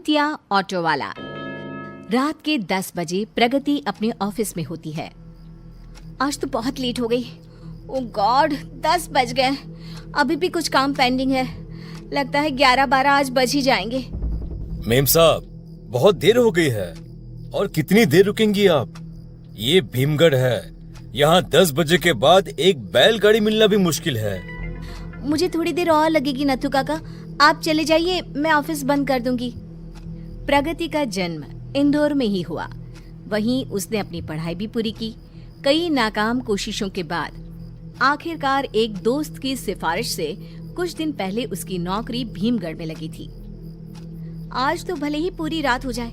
भूतिया ऑटो वाला। रात के 10 बजे प्रगति अपने ऑफिस में होती है। आज तो बहुत लेट हो गई। ओह गॉड, 10 बज गए। अभी भी कुछ काम पेंडिंग है। लगता है 11-12 आज बज ही जाएंगे। मेम साहब, बहुत देर हो गई है। और कितनी देर रुकेंगी आप? ये भीमगढ़ है, यहाँ 10 बजे के बाद एक बैलगाड़ी मिलना भी मुश्किल है। मुझे थोड़ी देर और लगेगी नथु काका, आप चले जाइए, मैं ऑफिस बंद कर दूंगी। प्रगति का जन्म इंदौर में ही हुआ। वहीं उसने अपनी पढ़ाई भी पूरी की। कई नाकाम कोशिशों के बाद आखिरकार एक दोस्त की सिफारिश से कुछ दिन पहले उसकी नौकरी भीमगढ़ में लगी थी। आज तो भले ही पूरी रात हो जाए,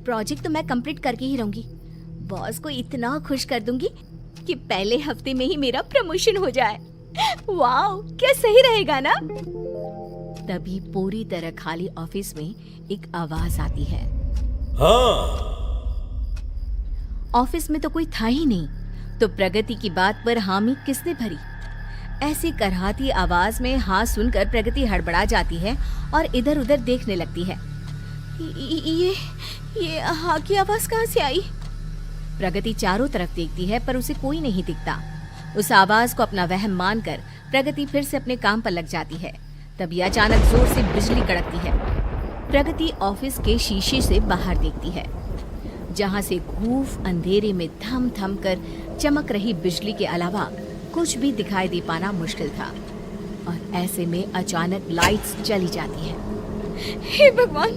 प्रोजेक्ट तो मैं कंप्लीट करके ही रहूंगी। बॉस को इतना खुश कर दूंगी कि पहले हफ्ते में ही मेरा प्रमोशन हो जाए। वाओ, क्या सही रहेगा ना? तभी पूरी तरह खाली ऑफिस में एक आवाज आती है। हाँ। ऑफिस में तो कोई था ही नहीं, तो प्रगति की बात पर हामी किसने भरी? ऐसी करहाती आवाज में हाँ सुनकर प्रगति हड़बड़ा जाती है और इधर उधर देखने लगती है। ये हाँ की आवाज कहाँ से आई? प्रगति चारों तरफ देखती है पर उसे कोई नहीं दिखता। उस आवाज को अपना वहम मानकर प्रगति फिर से अपने काम पर लग जाती है। तभी अचानक जोर से बिजली कड़कती है। प्रगति ऑफिस के शीशे से बाहर देखती है, जहां से खूब अंधेरे में थम थम कर चमक रही बिजली के अलावा कुछ भी दिखाई दे पाना मुश्किल था। और ऐसे में अचानक लाइट्स चली जाती है। हे भगवान,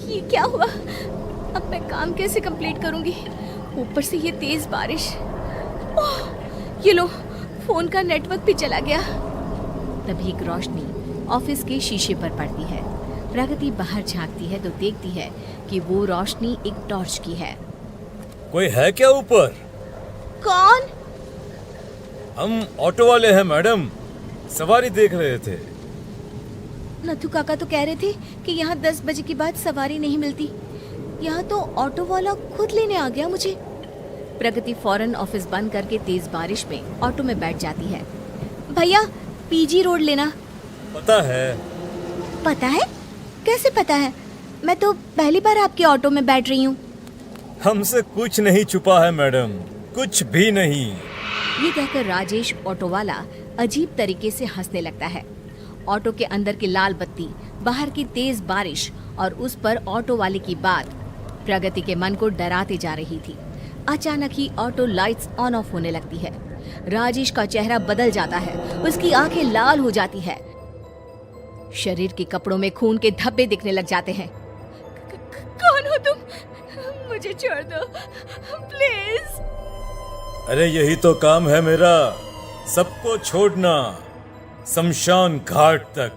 ये क्या हुआ? अब मैं काम कैसे कंप्लीट करूंगी? ऊपर से ये तेज बारिश। ओह, ये लो, फोन का नेटवर्क भी चला गया। तभी एक रोशनी ऑफिस के शीशे पर पड़ती है। प्रगति बाहर झांकती है तो देखती है कि वो रोशनी एक टॉर्च की है। कोई है क्या ऊपर? कौन? हम ऑटो वाले हैं मैडम, सवारी देख रहे थे। नथु काका तो कह रहे थे कि यहाँ 10 बजे के बाद सवारी नहीं मिलती। यहाँ तो ऑटो वाला खुद लेने आ गया मुझे। प्रगति फौरन ऑफिस बंद करके तेज बारिश में ऑटो में बैठ जाती है। भैया, पीजी रोड लेना। पता है। पता है? कैसे पता है? मैं तो पहली बार आपके ऑटो में बैठ रही हूँ। हमसे कुछ नहीं छुपा है मैडम, कुछ भी नहीं। ये कहकर राजेश ऑटो वाला अजीब तरीके से हंसने लगता है। ऑटो के अंदर की लाल बत्ती, बाहर की तेज बारिश और उस पर ऑटो वाले की बात प्रगति के मन को डराते जा रही थी। अचानक ही ऑटो लाइट्स ऑन ऑफ होने लगती है। राजेश का चेहरा बदल जाता है, उसकी आंखें लाल हो जाती है, शरीर के कपड़ों में खून के धब्बे दिखने लग जाते हैं। कौन हो तुम? मुझे छोड़ दो प्लीज। अरे यही तो काम है मेरा, सबको छोड़ना, शमशान घाट तक।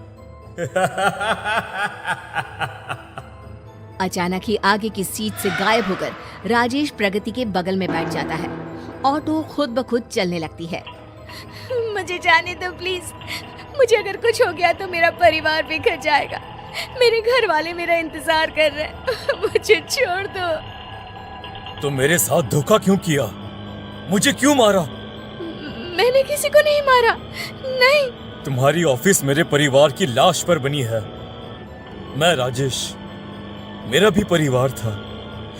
अचानक ही आगे की सीट से गायब होकर राजेश प्रगति के बगल में बैठ जाता है। ऑटो खुद ब खुद चलने लगती है। मुझे जाने दो प्लीज। मुझे अगर कुछ हो गया तो मेरा परिवार बिखर जाएगा। मेरे घर वाले मेरा इंतजार कर रहे हैं। मुझे छोड़ दो। तो मेरे साथ धोखा क्यों किया? मुझे क्यों मारा? मैंने किसी को नहीं मारा। नहीं। तुम्हारी ऑफिस मेरे परिवार की लाश पर बनी है। मैं राजेश, मेरा भी परिवार था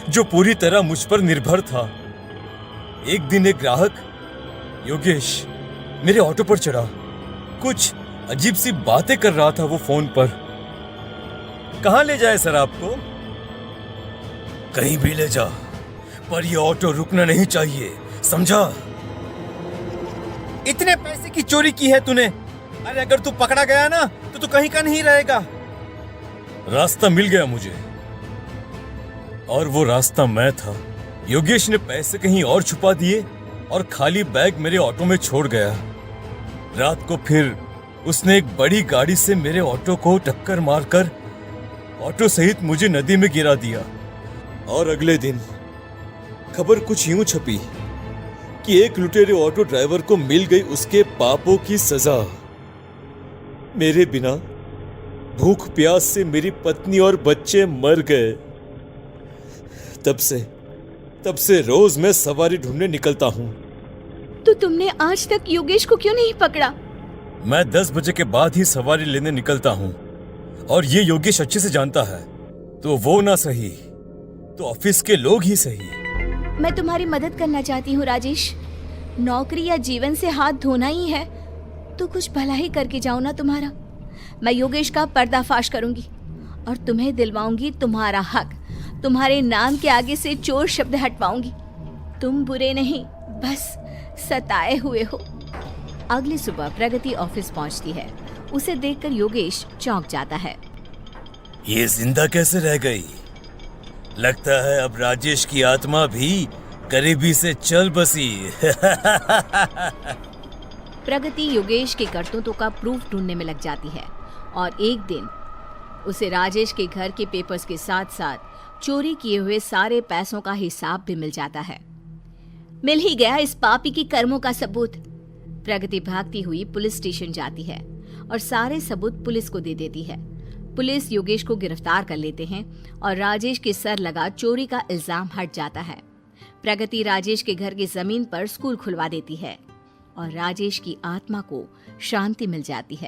जो पूरी तरह मुझ पर निर्भर था। एक दिन एक ग्राहक योगेश मेरे ऑटो पर चढ़ा। कुछ अजीब सी बातें कर रहा था वो फोन पर। कहां ले जाए सर आपको? कहीं भी ले जा, पर ये ऑटो रुकना नहीं चाहिए, समझा? इतने पैसे की चोरी की है तूने। अरे अगर तू पकड़ा गया ना तो तू कहीं का नहीं रहेगा। रास्ता मिल गया मुझे, और वो रास्ता मैं था। योगेश ने पैसे कहीं और छुपा दिए और खाली बैग मेरे ऑटो में छोड़ गया। रात को फिर उसने एक बड़ी गाड़ी से मेरे ऑटो को टक्कर मारकर ऑटो सहित मुझे नदी में गिरा दिया। और अगले दिन खबर कुछ यूं छपी कि एक लुटेरे ऑटो ड्राइवर को मिल गई उसके पापों की सजा। मेरे बिना भूख प्यास से मेरी पत्नी और बच्चे मर गए। तब से रोज मैं सवारी ढूंढने निकलता हूँ। तो तुमने आज तक योगेश को क्यों नहीं पकड़ा? मैं 10 बजे के बाद ही सवारी लेने निकलता हूँ और ये योगेश अच्छे से जानता है। तो वो ना सही तो ऑफिस के लोग ही सही। मैं तुम्हारी मदद करना चाहती हूँ राजेश। नौकरी या जीवन से हाथ धोना ही है तो कुछ भला ही करके जाओ ना तुम्हारा। मैं योगेश का पर्दाफाश करूंगी और तुम्हें दिलवाऊंगी तुम्हारा हक। तुम्हारे नाम के आगे से चोर शब्द हटवाऊंगी। तुम बुरे नहीं, बस सताए हुए हो। अगली सुबह प्रगति ऑफिस पहुंचती है। उसे देखकर योगेश चौंक जाता है। ये जिंदा कैसे रह गई? लगता है अब राजेश की आत्मा भी करीबी से चल बसी। प्रगति योगेश के करतूतों का प्रूफ ढूंढने में लग जाती है और एक दिन उसे राजेश के घर के पेपर्स के साथ साथ चोरी किए हुए सारे पैसों का हिसाब भी मिल जाता है। मिल ही गया इस पापी की कर्मों का सबूत। प्रगति भागती हुई पुलिस स्टेशन जाती है और सारे सबूत पुलिस को दे देती है। पुलिस योगेश को गिरफ्तार कर लेते हैं और राजेश के सर लगा चोरी का इल्जाम हट जाता है। प्रगति राजेश के घर की जमीन पर स्कूल खुलवा देती है और राजेश की आत्मा को शांति मिल जाती है।